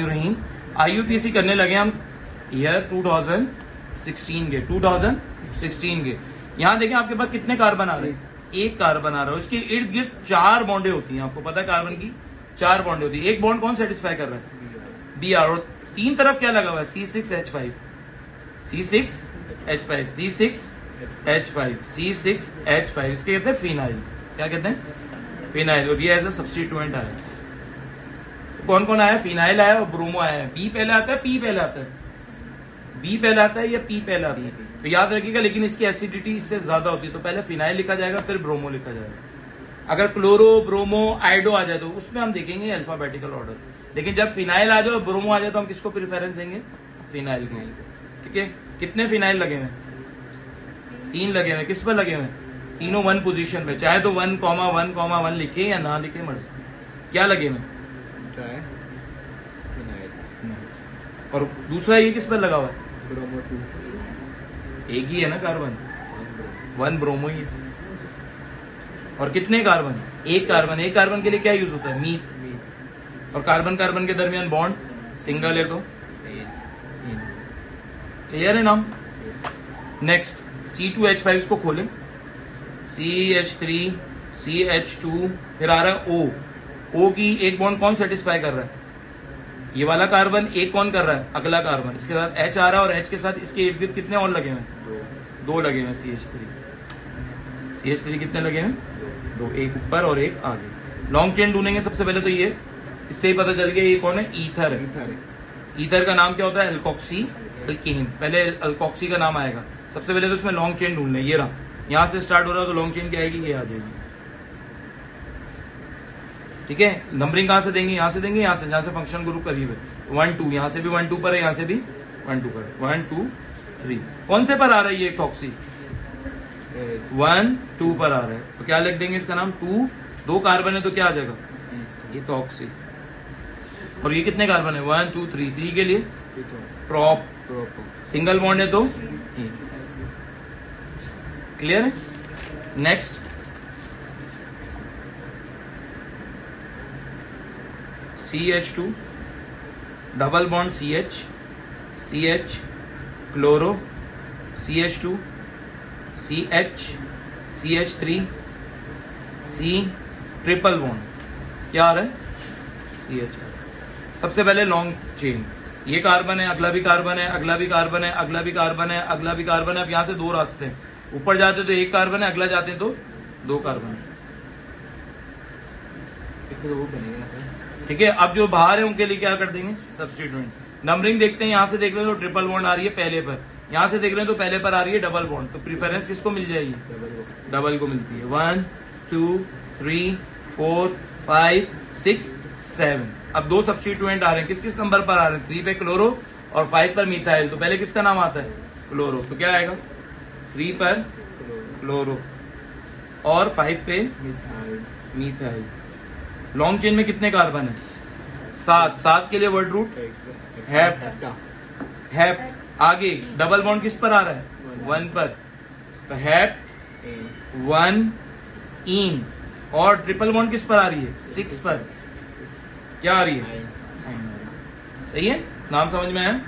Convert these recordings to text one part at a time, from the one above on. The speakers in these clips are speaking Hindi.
बिस्मिल्लाहिर्रहमानिर्रहीम। IUPAC करने लगे हम ईयर 2016 के। यहाँ देखें आपके पास कितने कार्बन आ रहे हैं, एक कार्बन आ रहा है, उसके इर्द गिर्द 4 बॉन्डे होती हैं। आपको पता है कार्बन की 4 बॉन्डे होती है। एक बॉन्ड कौन सेटिस्फाई कर रहा है, Br, और 3 तरफ क्या लगा हुआ है, C6H5, C6H5, C6H5, C6H5, इसके कहते हैं फिनाइल। क्या कहते हैं, फिनाइल। और ये एज अ सब्स्टिट्यूएंट आया। कौन कौन आया, फिनाइल आया और ब्रोमो आया। बी पहले आता है, पी पहले आता है, बी पहले आता है या पी पहले आता है, तो याद रखिएगा। लेकिन इसकी एसिडिटी इससे ज्यादा होती है, तो पहले फिनाइल लिखा जाएगा फिर ब्रोमो लिखा जाएगा। अगर क्लोरो, ब्रोमो, आइडो आ जाए तो उसमें हम देखेंगे अल्फाबेटिकल ऑर्डर। लेकिन जब फिनाइल आ जाए और ब्रोमो आ जाए तो हम किसको प्रेफरेंस देंगे, फिनाइल को। ठीक है, कितने फिनाइल लगे हुए, 3 लगे हुए। किस पर लगे हुए, तीनों 1 पोजीशन पे। चाहे तो 1,1,1 लिखे या ना लिखे मर्जी। क्या लगे हुए, और दूसरा ये किस पर लगा हुआ है, ब्रोमो 2, एक ही है ना कार्बन, 1 ब्रोमो ही है। और कितने कार्बन, एक कार्बन। एक कार्बन के लिए क्या यूज होता है, मीथ। और कार्बन कार्बन के दरमियान बॉन्ड सिंगल है तो क्लियर है नाम। नेक्स्ट C2H5 इसको खोलें, CH3, CH2, फिर आ रहा है O की एक बॉन्ड कौन सेटिस्फाई कर रहा है, ये वाला कार्बन। एक कौन कर रहा है, अगला कार्बन। इसके साथ H आ रहा है और H के साथ इसके इर्द गिर्द कितने और लगे हुए, 2 लगे हुए। CH3 कितने लगे हैं, 2, एक ऊपर और एक आगे। लॉन्ग चेन ढूंढेंगे सबसे पहले तो ये, इससे ही पता चल गया ये कौन है, ईथर है। ईथर का नाम क्या होता है, एल्कोक्सी एल्कीन। पहले अल्कोक्सी का नाम आएगा। सबसे पहले तो इसमें लॉन्ग चेन ढूंढ लें, ये रहा, यहां से स्टार्ट हो रहा है तो लॉन्ग चेन क्या आएगी, ये आ जाएगी। ठीक है, नंबरिंग कहां से देंगे, यहां से देंगे, यहां से, जहां से फंक्शन ग्रुप करीब है। 1 2, यहां से भी 1 2 पर है, यहां से भी 1 2 पर है। 1 2 3 कौन से पर आ रहा है, ये टॉक्सी 1 2 पर आ रहा है, तो क्या लिख देंगे इसका नाम, 2 कार्बन है तो क्या आ जाएगा, ये टॉक्सी। और ये कितने कार्बन है, 1 2 3, 3 के लिए प्रोप, सिंगल बॉन्ड है तो क्लियर है। Next CH2, double bond CH chloro, CH2, CH3, C, triple bond क्या आ रहा है, CH। सबसे पहले लॉन्ग चेन, ये कार्बन है, अगला भी कार्बन है, अगला भी कार्बन है, अगला भी कार्बन है, अगला भी कार्बन है। अब यहां से 2 रास्ते हैं, ऊपर जाते तो एक कार्बन है, अगला जाते तो 2 कार्बन है। ठीक है, अब जो बाहर है उनके लिए क्या कर देंगे, सब्स्टिट्यूएंट। नंबरिंग देखते हैं, यहां से देख रहे हैं तो ट्रिपल बॉन्ड आ रही है पहले पर, यहां से देख रहे हैं तो पहले पर आ रही है डबल बॉन्ड, तो प्रीफरेंस किसको मिल जाएगी, डबल को मिलती है। 1 2 3 4 5 6 7। अब 2 सब्स्टिट्यूएंट आ रहे हैं, किस किस नंबर पर आ रहे हैं, 3 पे क्लोरो और 5 पर मिथाइल। तो पहले किसका नाम आता है, क्लोरो, तो क्या आएगा, 3 पर क्लोरो और 5 पे मिथाइल। लॉन्ग चेन में कितने कार्बन है, 7 के लिए वर्ड रूट हैप। आगे डबल बॉन्ड किस पर आ रहा है, 1 पर, तो हैप 1 इन। और ट्रिपल बॉन्ड किस पर आ रही है, 6 पर, क्या आ रही है, सही है, नाम समझ में आया।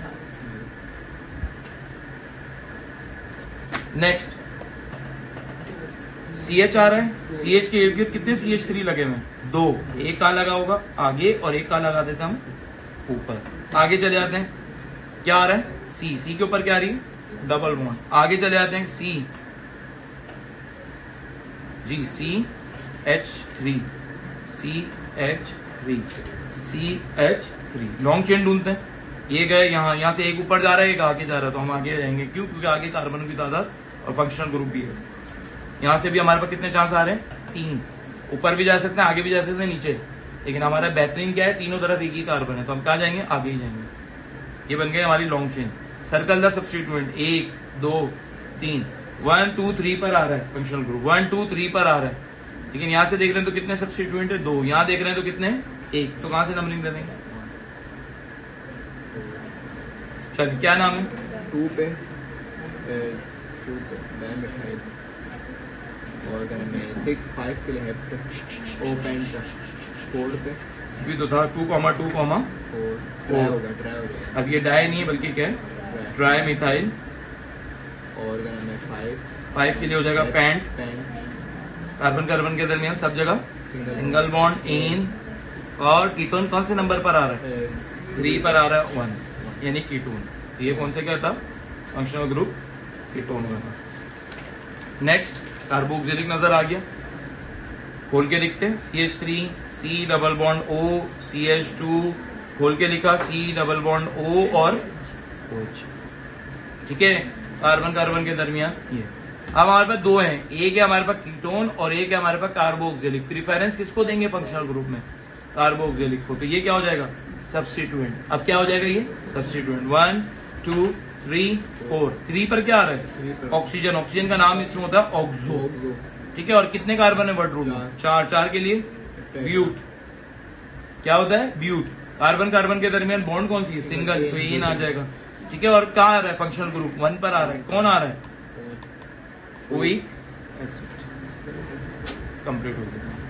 नेक्स्ट CH आ रहा है, CH के इर्द गिर्द कितने CH3 लगे हुए हैं, 2। एक कहां लगा होगा, आगे, और एक कहां लगा देते हम, ऊपर। आगे चले जाते हैं, क्या आ रहा है, C के ऊपर क्या आ रही है, डबल बॉन्ड। आगे चले जाते हैं, CH3 लॉन्ग चेन ढूंढते हैं। ये गए यहां से एक ऊपर जा रहा है, एक आगे जा रहा है, तो हम आगे जाएंगे, क्यों, क्योंकि आगे कार्बन की तादाद और फंक्शनल ग्रुप भी है। यहां से भी हमारे पास कितने चांस आ रहे हैं, 3। ऊपर भी जा सकते हैं, आगे भी जा सकते हैं, नीचे। लेकिन हमारा बेहतरीन क्या है, तीनों तरफ एक ही कार्बन है, तो हम कहा जाएंगे, आगे ही जाएंगे। ये बन गई हमारी long chain. Circle the substituent, 1 2 3, 1 2 3 पर आ रहा है फंक्शनल ग्रुप, 1 2 3 पर आ रहा है। लेकिन यहां से देख रहे हैं तो कितने सब्स्टिट्यूएंट है, 2। यहां देख रहे हैं तो कितने, 1। तो कहां से नंबरिंग दे देंगे, चलिए क्या नाम है, 2 पे मिथाइल, और 5 के लिए हैप, O पेंटा, 4 पे भी तो था 2, 2, 4 हो गया। अब ये डाई नहीं है बल्कि क्या है, ट्राई मिथाइल। और का नाम है 5 के लिए हो जाएगा पेंट। कार्बन कार्बन के दरमियान सब जगह सिंगल बॉन्ड इन। और कीटोन कौन से नंबर पर आ रहा है, 3 पर आ रहा है, 1 यानी कीटोन। ये कौन से क्या था, फंक्शनल ग्रुप कीटोन का था। नेक्स्ट कार्बोक्सिलिक नजर आ गया, खोल के लिखते हैं CH3 C double bond O CH2, खोल के लिखा C डबल बॉन्ड O और OH। ठीक है, कार्बन कार्बन के दरमियान ये। अब हमारे पास दो हैं, एक है हमारे पास कीटोन और एक है हमारे पास कार्बोक्सिलिक। प्रीफरेंस किसको देंगे फंक्शनल ग्रुप में, कार्बोक्सिलिक को। तो ये क्या हो जाएगा, सब्स्टिट्यूएंट। अब क्या हो जाएगा ये सब्स्टिट्यूएंट। 1 2 3 4, 3 पर क्या आ रहा है, ऑक्सीजन। ऑक्सीजन का नाम इसमें होता है ऑक्सो। ठीक है, और कितने कार्बन है वर्ड रूट में, 4। 4 के लिए ब्यूट। क्या होता है, ब्यूट। कार्बन कार्बन के दरमियान बॉन्ड कौन सी है, सिंगल, तो इन आ जाएगा। ठीक है, और कहाँ आ रहा है फंक्शनल ग्रुप, 1 पर आ रहा है। कौन आ रहा है, ओइक एसिड। कंप्लीट हो गया।